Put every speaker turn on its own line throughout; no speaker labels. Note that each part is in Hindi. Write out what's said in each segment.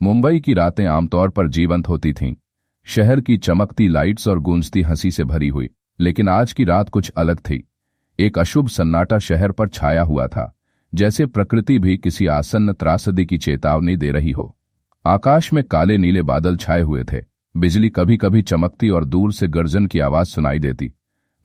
मुंबई की रातें आमतौर पर जीवंत होती थीं, शहर की चमकती लाइट्स और गूंजती हंसी से भरी हुई। लेकिन आज की रात कुछ अलग थी। एक अशुभ सन्नाटा शहर पर छाया हुआ था, जैसे प्रकृति भी किसी आसन्न त्रासदी की चेतावनी दे रही हो। आकाश में काले नीले बादल छाए हुए थे, बिजली कभी कभी चमकती और दूर से गर्जन की आवाज सुनाई देती,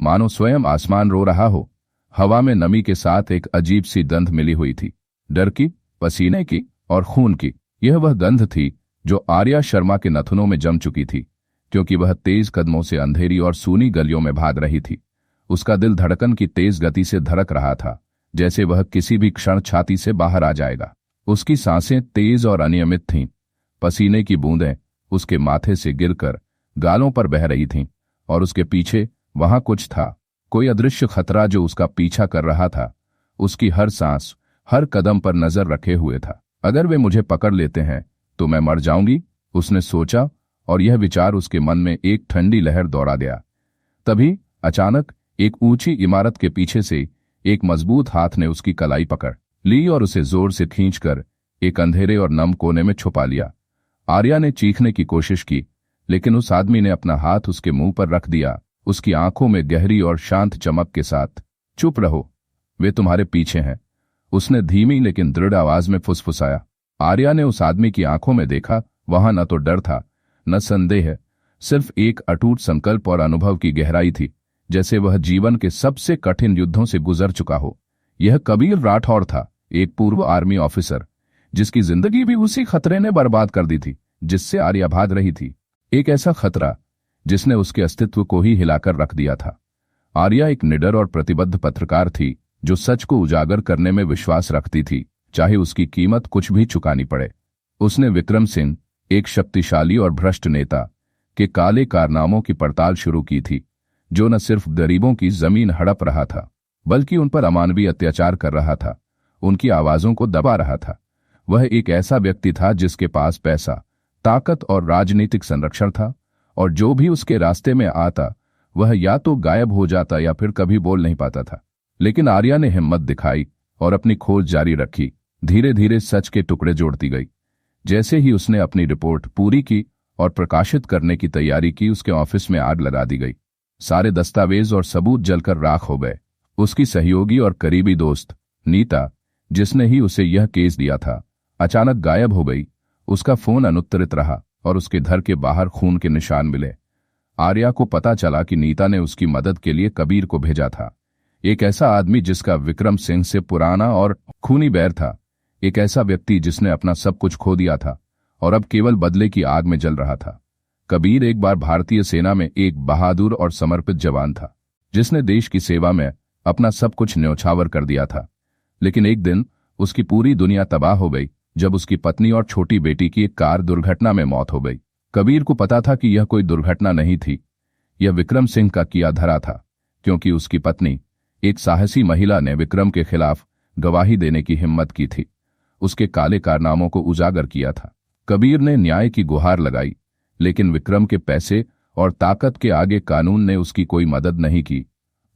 मानो स्वयं आसमान रो रहा हो। हवा में नमी के साथ एक अजीब सी गंध मिली हुई थी, डर की, पसीने की और खून की। यह वह गंध थी जो आर्या शर्मा के नथुनों में जम चुकी थी, क्योंकि वह तेज कदमों से अंधेरी और सूनी गलियों में भाग रही थी। उसका दिल धड़कन की तेज गति से धड़क रहा था, जैसे वह किसी भी क्षण छाती से बाहर आ जाएगा। उसकी सांसें तेज और अनियमित थीं, पसीने की बूंदें उसके माथे से गिरकर गालों पर बह रही थीं, और उसके पीछे वहां कुछ था, कोई अदृश्य खतरा जो उसका पीछा कर रहा था, उसकी हर सांस, हर कदम पर नजर रखे हुए था। अगर वे मुझे पकड़ लेते हैं तो मैं मर जाऊंगी, उसने सोचा, और यह विचार उसके मन में एक ठंडी लहर दौड़ा गया। तभी अचानक एक ऊंची इमारत के पीछे से एक मजबूत हाथ ने उसकी कलाई पकड़ ली और उसे जोर से खींचकर एक अंधेरे और नम कोने में छुपा लिया। आर्या ने चीखने की कोशिश की, लेकिन उस आदमी ने अपना हाथ उसके मुंह पर रख दिया, उसकी आंखों में गहरी और शांत चमक के साथ। चुप रहो, वे तुम्हारे पीछे हैं, उसने धीमी लेकिन दृढ़ आवाज में फुसफुसाया। आर्या ने उस आदमी की आंखों में देखा, वहां न तो डर था, न संदेह, सिर्फ एक अटूट संकल्प और अनुभव की गहराई थी, जैसे वह जीवन के सबसे कठिन युद्धों से गुजर चुका हो। यह कबीर राठौर था, एक पूर्व आर्मी ऑफिसर, जिसकी जिंदगी भी उसी खतरे ने बर्बाद कर दी थी जिससे आर्या भाग रही थी। एक ऐसा खतरा जिसने उसके अस्तित्व को ही हिलाकर रख दिया था। आर्या एक निडर और प्रतिबद्ध पत्रकार थी, जो सच को उजागर करने में विश्वास रखती थी, चाहे उसकी कीमत कुछ भी चुकानी पड़े। उसने विक्रम सिंह, एक शक्तिशाली और भ्रष्ट नेता, के काले कारनामों की पड़ताल शुरू की थी, जो न सिर्फ गरीबों की जमीन हड़प रहा था, बल्कि उन पर अमानवीय अत्याचार कर रहा था, उनकी आवाजों को दबा रहा था। वह एक ऐसा व्यक्ति था जिसके पास पैसा, ताकत और राजनीतिक संरक्षण था, और जो भी उसके रास्ते में आता वह या तो गायब हो जाता या फिर कभी बोल नहीं पाता था। लेकिन आर्या ने हिम्मत दिखाई और अपनी खोज जारी रखी, धीरे धीरे सच के टुकड़े जोड़ती गई। जैसे ही उसने अपनी रिपोर्ट पूरी की और प्रकाशित करने की तैयारी की, उसके ऑफिस में आग लगा दी गई। सारे दस्तावेज और सबूत जलकर राख हो गए। उसकी सहयोगी और करीबी दोस्त नीता, जिसने ही उसे यह केस दिया था, अचानक गायब हो गई। उसका फोन अनुत्तरित रहा और उसके घर के बाहर खून के निशान मिले। आर्या को पता चला कि नीता ने उसकी मदद के लिए कबीर को भेजा था, एक ऐसा आदमी जिसका विक्रम सिंह से पुराना और खूनी बैर था, एक ऐसा व्यक्ति जिसने अपना सब कुछ खो दिया था और अब केवल बदले की आग में जल रहा था। कबीर एक बार भारतीय सेना में एक बहादुर और समर्पित जवान था, जिसने देश की सेवा में अपना सब कुछ न्यौछावर कर दिया था। लेकिन एक दिन उसकी पूरी दुनिया तबाह हो गई जब उसकी पत्नी और छोटी बेटी की एक कार दुर्घटना में मौत हो गई। कबीर को पता था कि यह कोई दुर्घटना नहीं थी, यह विक्रम सिंह का किया धरा था, क्योंकि उसकी पत्नी, एक साहसी महिला ने विक्रम के खिलाफ गवाही देने की हिम्मत की थी, उसके काले कारनामों को उजागर किया था। कबीर ने न्याय की गुहार लगाई, लेकिन विक्रम के पैसे और ताकत के आगे कानून ने उसकी कोई मदद नहीं की।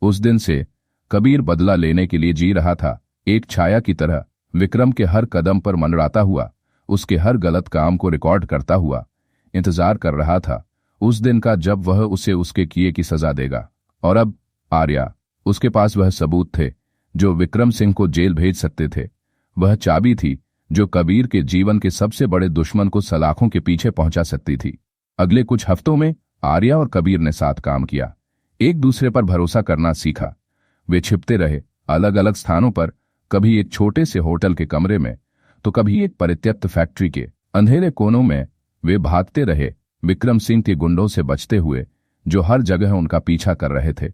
उस दिन से कबीर बदला लेने के लिए जी रहा था, एक छाया की तरह, विक्रम के हर कदम पर मंडराता हुआ, उसके हर गलत काम को रिकॉर्ड करता हुआ। इंतजार कर रहा था उस दिन का जब वह उसे उसके किए की सजा देगा। और अब आर्या, उसके पास वह सबूत थे जो विक्रम सिंह को जेल भेज सकते थे, वह चाबी थी जो कबीर के जीवन के सबसे बड़े दुश्मन को सलाखों के पीछे पहुंचा सकती थी। अगले कुछ हफ्तों में आर्या और कबीर ने साथ काम किया, एक दूसरे पर भरोसा करना सीखा। वे छिपते रहे, अलग अलग स्थानों पर, कभी एक छोटे से होटल के कमरे में, तो कभी एक परित्यक्त फैक्ट्री के अंधेरे कोनों में। वे भागते रहे, विक्रम सिंह के गुंडों से बचते हुए, जो हर जगह उनका पीछा कर रहे थे।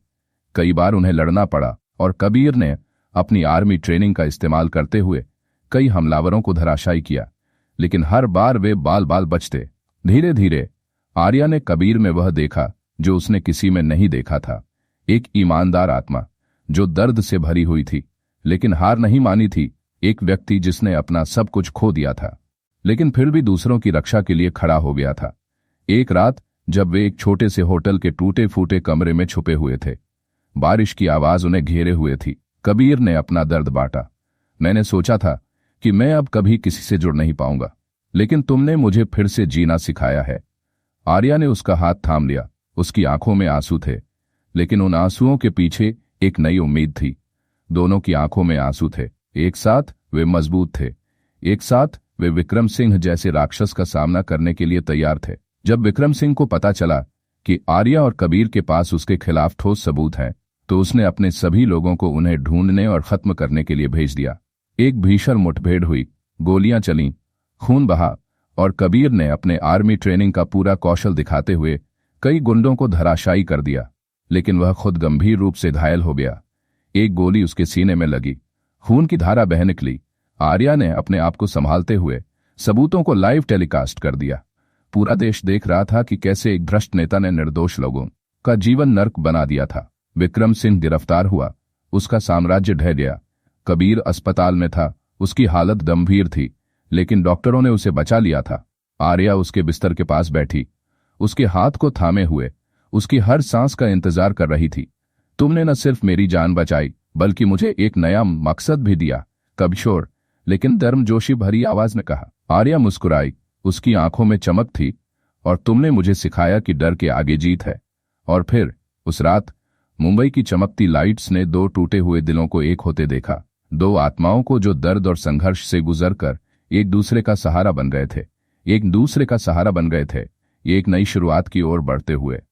कई बार उन्हें लड़ना पड़ा और कबीर ने अपनी आर्मी ट्रेनिंग का इस्तेमाल करते हुए कई हमलावरों को धराशायी किया, लेकिन हर बार वे बाल बाल बचते। धीरे धीरे आर्या ने कबीर में वह देखा जो उसने किसी में नहीं देखा था, एक ईमानदार आत्मा जो दर्द से भरी हुई थी लेकिन हार नहीं मानी थी, एक व्यक्ति जिसने अपना सब कुछ खो दिया था लेकिन फिर भी दूसरों की रक्षा के लिए खड़ा हो गया था। एक रात जब वे एक छोटे से होटल के टूटे फूटे कमरे में छुपे हुए थे, बारिश की आवाज उन्हें घेरे हुए थी, कबीर ने अपना दर्द बांटा। मैंने सोचा था कि मैं अब कभी किसी से जुड़ नहीं पाऊंगा, लेकिन तुमने मुझे फिर से जीना सिखाया है। आर्या ने उसका हाथ थाम लिया। उसकी आंखों में आंसू थे, लेकिन उन आंसुओं के पीछे एक नई उम्मीद थी। दोनों की आंखों में आंसू थे। एक साथ वे मजबूत थे। एक साथ वे विक्रम सिंह जैसे राक्षस का सामना करने के लिए तैयार थे। जब विक्रम सिंह को पता चला कि आर्या और कबीर के पास उसके खिलाफ ठोस सबूत हैं, तो उसने अपने सभी लोगों को उन्हें ढूंढने और खत्म करने के लिए भेज दिया। एक भीषण मुठभेड़ हुई, गोलियां चलीं, खून बहा, और कबीर ने अपने आर्मी ट्रेनिंग का पूरा कौशल दिखाते हुए कई गुंडों को धराशायी कर दिया। लेकिन वह खुद गंभीर रूप से घायल हो गया। एक गोली उसके सीने में लगी, खून की धारा बह निकली। आर्या ने अपने आप को संभालते हुए सबूतों को लाइव टेलीकास्ट कर दिया। पूरा देश देख रहा था कि कैसे एक भ्रष्ट नेता ने निर्दोष लोगों का जीवन नर्क बना दिया था। विक्रम सिंह गिरफ्तार हुआ, उसका साम्राज्य ढह गया। कबीर अस्पताल में था, उसकी हालत गंभीर थी, लेकिन डॉक्टरों ने उसे बचा लिया था। आर्या उसके बिस्तर के पास बैठी, उसके हाथ को थामे हुए, उसकी हर सांस का इंतजार कर रही थी। तुमने न सिर्फ मेरी जान बचाई, बल्कि मुझे एक नया मकसद भी दिया, कबीर, लेकिन गर्मजोशी भरी आवाज ने कहा। आर्या मुस्कुराई, उसकी आंखों में चमक थी। और तुमने मुझे सिखाया कि डर के आगे जीत है। और फिर उस रात मुंबई की चमकती लाइट्स ने दो टूटे हुए दिलों को एक होते देखा। दो आत्माओं को जो दर्द और संघर्ष से गुजरकर एक दूसरे का सहारा बन गए थे। एक नई शुरुआत की ओर बढ़ते हुए।